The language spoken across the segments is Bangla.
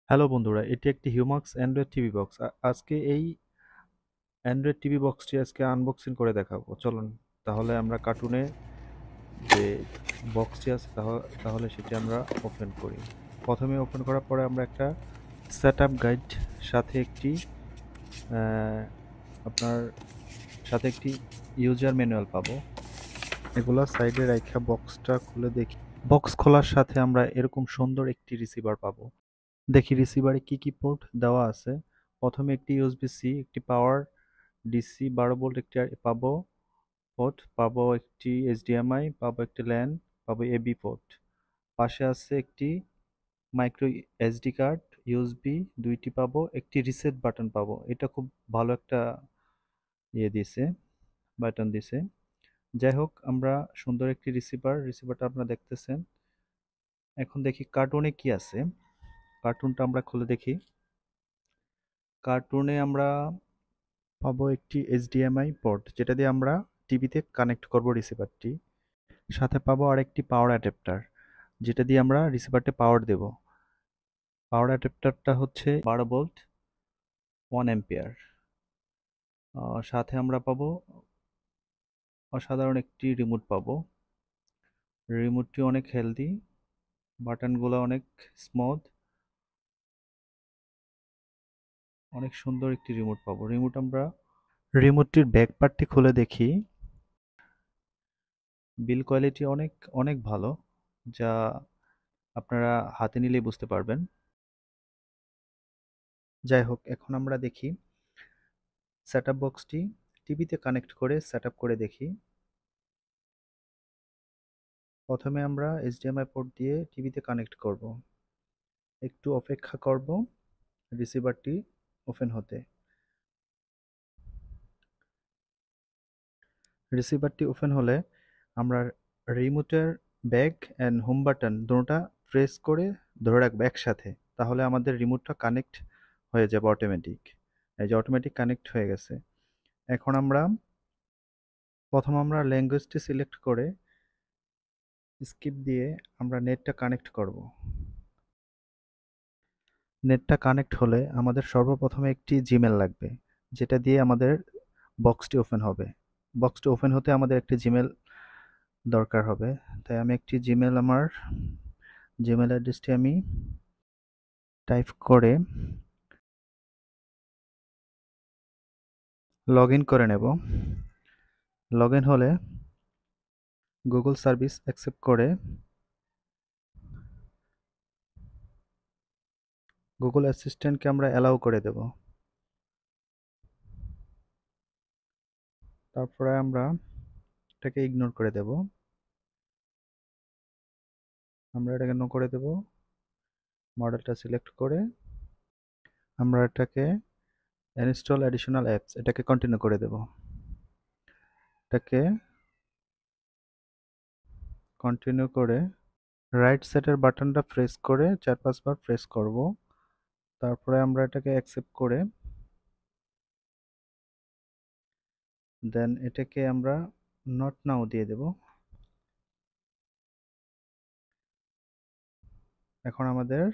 হ্যালো বন্ধুরা, এটি একটি হিউমাক্স অ্যান্ড্রয়েড টিভি বক্স। আজকে এই অ্যান্ড্রয়েড টিভি বক্সটি আনবক্সিং করে দেখাবো। চলুন তাহলে আমরা কার্টুনে যে বক্সটি আছে তাহলে সেটি আমরা ওপেন করি। প্রথমে ওপেন করার পরে আমরা একটা সেটআপ গাইড সাথে একটি আহ, আপনার সাথে একটি ইউজার ম্যানুয়াল পাবো। এগুলা সাইডে রাখা বক্সটা খুলে দেখি। বক্স খোলার সাথে আমরা এরকম সুন্দর একটি রিসিভার পাবো। দেখি রিসিভারে কি কি পোর্ট দেওয়া আছে। প্রথমে একটি ইউএসবি-সি, একটি পাওয়ার ডিসি 12 ভোল্ট একটি পাবো পোর্ট, পাবো একটি এইচডিএমআই, পাবো একটি ল্যান, পাবো এবি পোর্ট। পাশে আছে একটি মাইক্রো এসডি কার্ড, ইউএসবি দুইটি পাবো, একটি রিসেট বাটন পাবো। এটা খুব ভালো একটা দিছে, বাটন দিছে। যাই হোক, আমরা সুন্দর একটি রিসিভারটা আপনারা দেখতেছেন। এখন দেখি কার্টুনে কি আছে। কার্টুনটা আমরা খুলে দেখি। কার্টুনে আমরা পাবো একটি এইচডিএমআই পোর্ট, যেটা দিয়ে আমরা টিভিতে কানেক্ট করব রিসিভারটি। সাথে পাবো আরেকটি পাওয়ার অ্যাডাপ্টার, যেটা দিয়ে আমরা রিসিভারটি পাওয়ার দেব। পাওয়ার অ্যাডাপ্টারটা হচ্ছে 12 ভোল্ট, 1 অ্যাম্পিয়ার। সাথে আমরা পাবো অসাধারণ একটি রিমোট পাবো। রিমোটটি অনেক হেলদি, বাটনগুলো অনেক স্মুথ, অনেক সুন্দর একটি রিমোট পাবো। রিমোটটির ব্যাক পার্টটি খুলে দেখি। বিল কোয়ালিটি অনেক অনেক ভালো, যা আপনারা হাতে নিলেই বুঝতে পারবেন। যাই হোক, এখন আমরা দেখি সেটআপ বক্সটি টিভিতে কানেক্ট করে সেটআপ করে দেখি। প্রথমে আমরা এইচডিএমআই পোর্ট দিয়ে টিভিতে কানেক্ট করব। একটু অপেক্ষা করব রিসিভারটি ওপেন হতে। রিসিভারটি ওপেন হলে আমরা রিমোটের ব্যাক অ্যান্ড হোম বাটন দুটোটা প্রেস করে ধরে রাখবো একসাথে। তাহলে আমাদের রিমোটটা কানেক্ট হয়ে যাবে অটোমেটিক। এই যে অটোমেটিক কানেক্ট হয়ে গেছে। এখন আমরা ল্যাঙ্গুয়েজটি সিলেক্ট করে স্কিপ দিয়ে আমরা নেটটা কানেক্ট করব। নেটটা কানেক্ট হলে আমাদের সর্বপ্রথমে একটি জিমেল লাগবে, যেটা দিয়ে আমাদের বক্সটি ওপেন হবে। বক্সটি ওপেন হতে আমাদের একটি জিমেল দরকার হবে। তাই আমি একটি আমার জিমেল অ্যাড্রেসটি আমি টাইপ করে লগ ইন করে নেব। লগ ইন হলে গুগল সার্ভিস অ্যাকসেপ্ট করে গুগল অ্যাসিস্ট্যান্টকে আমরা অ্যালাউ করে দেব। তারপরে আমরা এটাকে ইগনোর করে দেব। আমরা এটাকে নো করে দেব। মডেলটা সিলেক্ট করে আমরা এটাকে ইনস্টল অ্যাডিশনাল অ্যাপস এটাকে কন্টিনিউ করে দেব। এটাকে কন্টিনিউ করে রাইট সাইডের বাটনটা প্রেস করে 4-5 বার প্রেস করব। তারপরে আমরা এটাকে অ্যাকসেপ্ট করে দেন এটাকে আমরা নট নাও দিয়ে দেব। এখন আমাদের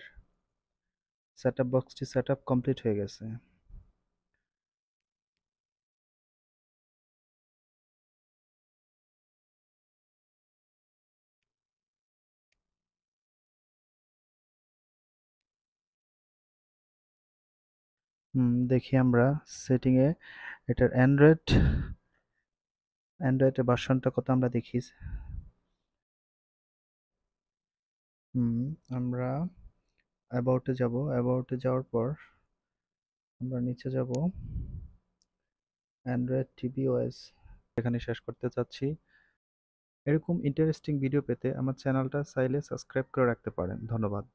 সেটআপ বক্সটি সেটআপ কমপ্লিট হয়ে গেছে। দেখি আমরা সেটিংয়ে এটার অ্যান্ড্রয়েডের ভার্সনটা কত আমরা দেখি। আমরা অ্যাবাউটে যাওয়ার পর আমরা নিচে যাব, অ্যান্ড্রয়েড টিভি ওএস এখানে শেষ করতে চাচ্ছি। এরকম ইন্টারেস্টিং ভিডিও পেতে আমার চ্যানেলটা চাইলে সাবস্ক্রাইব করে রাখতে পারেন। ধন্যবাদ।